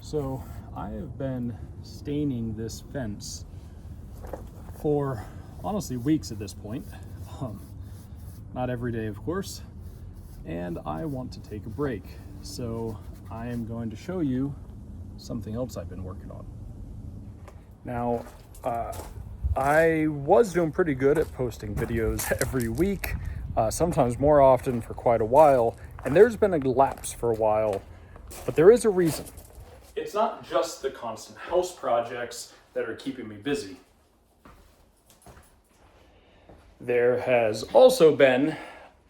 So I have been staining this fence for honestly weeks at this point. Not every day, of course. And I want to take a break. So I am going to show you something else I've been working on. Now, I was doing pretty good at posting videos every week, sometimes more often for quite a while. And there's been a lapse for a while, but there is a reason. It's not just the constant house projects that are keeping me busy. There has also been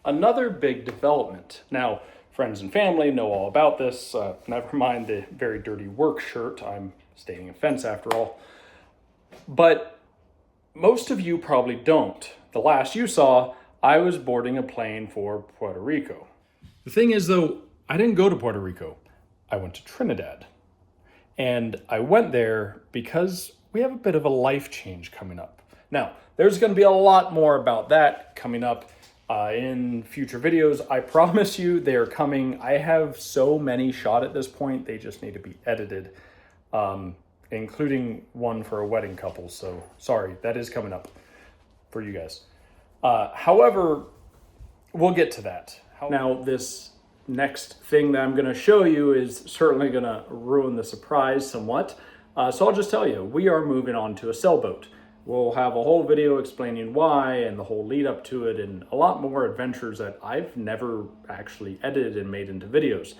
another big development. Now, friends and family know all about this. Never mind the very dirty work shirt. I'm staining a fence after all. But most of you probably don't. The last you saw, I was boarding a plane for Puerto Rico. The thing is, though, I didn't go to Puerto Rico. I went to Trinidad. And I went there because we have a bit of a life change coming up. Now, there's going to be a lot more about that coming up in future videos. I promise you they are coming. I have so many shot at this point. They just need to be edited, including one for a wedding couple. So sorry, that is coming up for you guys. However, we'll get to that. Now, this next thing that I'm going to show you is certainly going to ruin the surprise somewhat. So I'll just tell you, we are moving on to a sailboat. We'll have a whole video explaining why and the whole lead up to it and a lot more adventures that I've never actually edited and made into videos.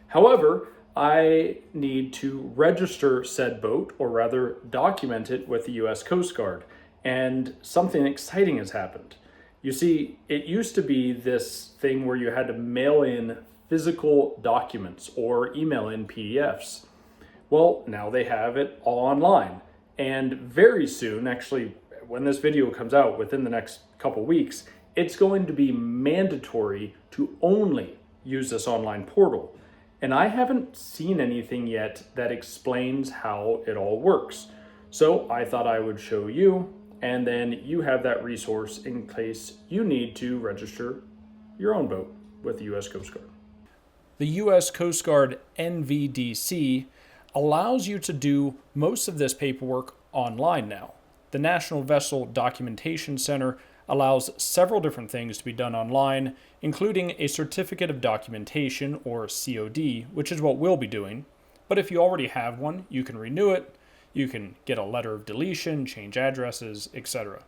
However, I need to register said boat, or rather document it with the US Coast Guard. And something exciting has happened. You see, it used to be this thing where you had to mail in physical documents or email in PDFs. Well, now they have it all online. And very soon, actually, when this video comes out within the next couple weeks, it's going to be mandatory to only use this online portal. And I haven't seen anything yet that explains how it all works. So I thought I would show you, and then you have that resource in case you need to register your own boat with the US Coast Guard. The US Coast Guard NVDC allows you to do most of this paperwork online now. The National Vessel Documentation Center allows several different things to be done online, including a Certificate of Documentation, or COD, which is what we'll be doing. But if you already have one, you can renew it, you can get a letter of deletion, change addresses, etc.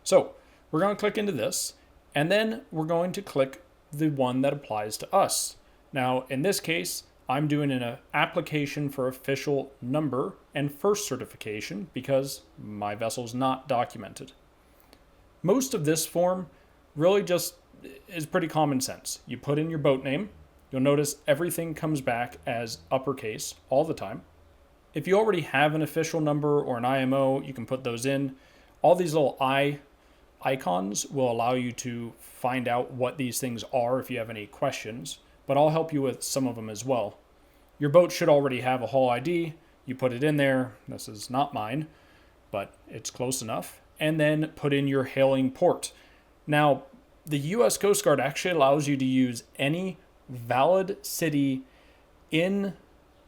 So we're going to click into this, and then we're going to click the one that applies to us. Now, in this case, I'm doing an application for official number and first certification because my vessel's not documented. Most of this form really just is pretty common sense. You put in your boat name. You'll notice everything comes back as uppercase all the time. If you already have an official number or an IMO, you can put those in. All these little icons will allow you to find out what these things are if you have any questions, but I'll help you with some of them as well. Your boat should already have a hull ID. You put it in there. This is not mine, but it's close enough. And then put in your hailing port. Now, the US Coast Guard actually allows you to use any valid city in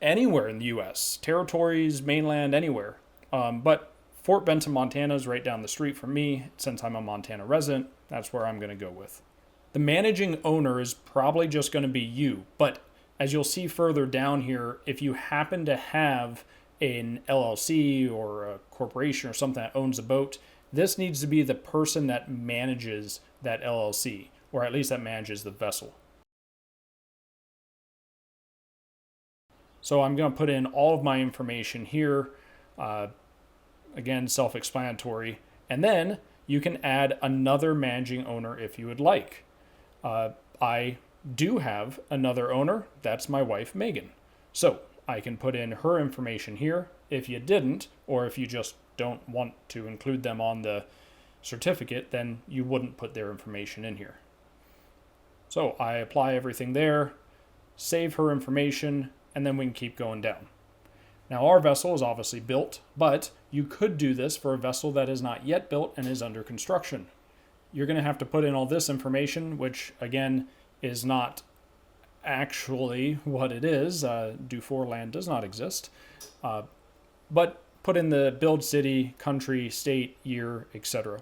anywhere in the US, territories, mainland, anywhere. But Fort Benton, Montana is right down the street from me. Since I'm a Montana resident, that's where I'm going to go with. The managing owner is probably just going to be you, but as you'll see further down here, if you happen to have an LLC or a corporation or something that owns a boat, this needs to be the person that manages that LLC, or at least that manages the vessel. So I'm going to put in all of my information here. Again, self-explanatory. And then you can add another managing owner if you would like. I do have another owner. That's my wife, Megan. So I can put in her information here. If you didn't, or if you just don't want to include them on the certificate, then you wouldn't put their information in here. So I apply everything there, save her information, and then we can keep going down. Now our vessel is obviously built, but you could do this for a vessel that is not yet built and is under construction. You're going to have to put in all this information, which again is not actually what it is. Do for land does not exist. But put in the build city, country, state, year, etc.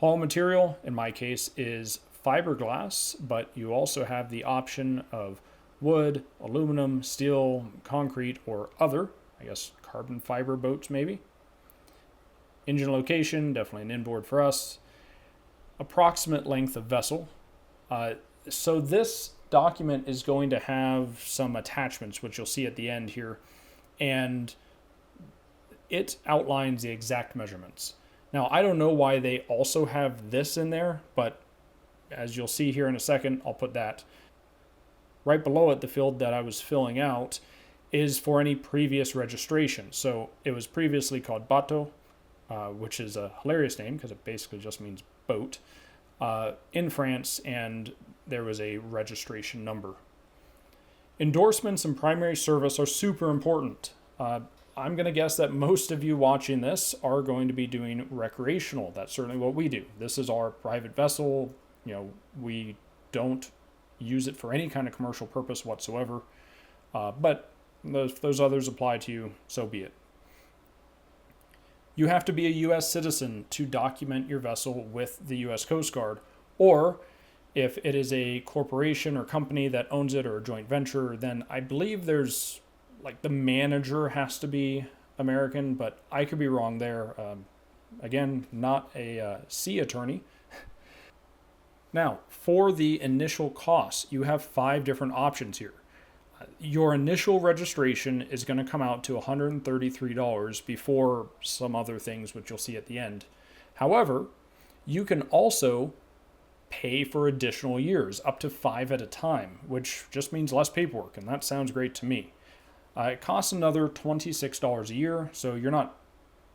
Hull material, in my case, is fiberglass, but you also have the option of wood, aluminum, steel, concrete, or other. I guess carbon fiber boats maybe. Engine location, definitely an inboard for us. Approximate length of vessel. So this document is going to have some attachments, which you'll see at the end here, and it outlines the exact measurements. Now, I don't know why they also have this in there, but as you'll see here in a second, I'll put that. Right below it, the field that I was filling out is for any previous registration. So it was previously called bateau, which is a hilarious name because it basically just means boat, in France, and there was a registration number. Endorsements and primary service are super important. I'm going to guess that most of you watching this are going to be doing recreational. That's certainly what we do. This is our private vessel. You know, we don't use it for any kind of commercial purpose whatsoever. But if those others apply to you, so be it. You have to be a U.S. citizen to document your vessel with the U.S. Coast Guard, or if it is a corporation or company that owns it or a joint venture, then I believe there's like the manager has to be American, but I could be wrong there. Again, not a sea attorney. Now, for the initial costs, you have 5 different options here. Your initial registration is going to come out to $133 before some other things, which you'll see at the end. However, you can also pay for additional years, up to 5 at a time, which just means less paperwork, and that sounds great to me. It costs another $26 a year, so you're not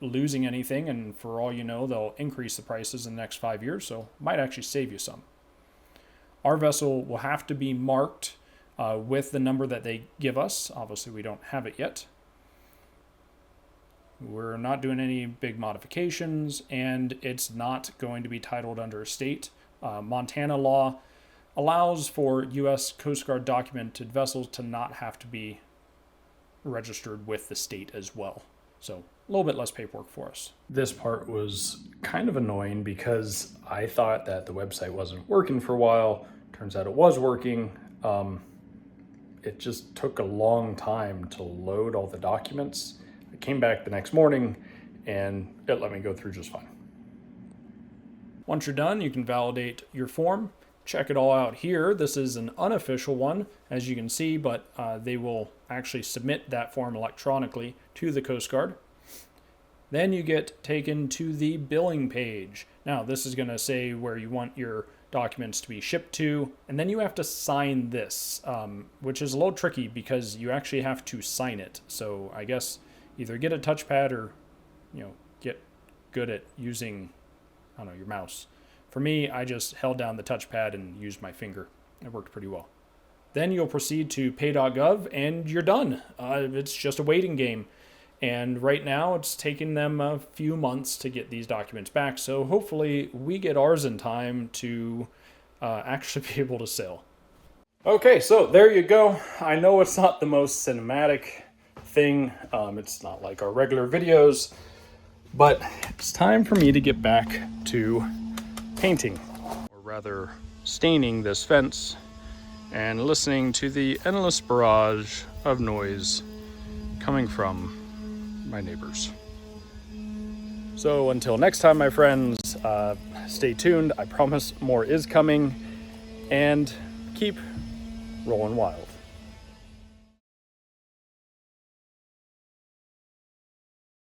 losing anything, and for all you know, they'll increase the prices in the next 5 years, so might actually save you some. Our vessel will have to be marked with the number that they give us. Obviously, we don't have it yet. We're not doing any big modifications, and it's not going to be titled under a state. Montana law allows for U.S. Coast Guard documented vessels to not have to be registered with the state as well. So a little bit less paperwork for us. This part was kind of annoying because I thought that the website wasn't working for a while. Turns out it was working. It just took a long time to load all the documents. I came back the next morning and it let me go through just fine. Once you're done, you can validate your form. Check it all out here. This is an unofficial one, as you can see, but they will actually submit that form electronically to the Coast Guard. Then you get taken to the billing page. Now, this is going to say where you want your documents to be shipped to, and then you have to sign this, which is a little tricky because you actually have to sign it. So I guess either get a touchpad or, get good at using, your mouse. For me, I just held down the touchpad and used my finger. It worked pretty well. Then you'll proceed to pay.gov and you're done. It's just a waiting game. And right now it's taking them a few months to get these documents back. So hopefully we get ours in time to actually be able to sail. Okay, so there you go. I know it's not the most cinematic thing. It's not like our regular videos, but it's time for me to get back to painting, or rather staining this fence and listening to the endless barrage of noise coming from my neighbors. So until next time, my friends, stay tuned. I promise more is coming, and keep rolling wild.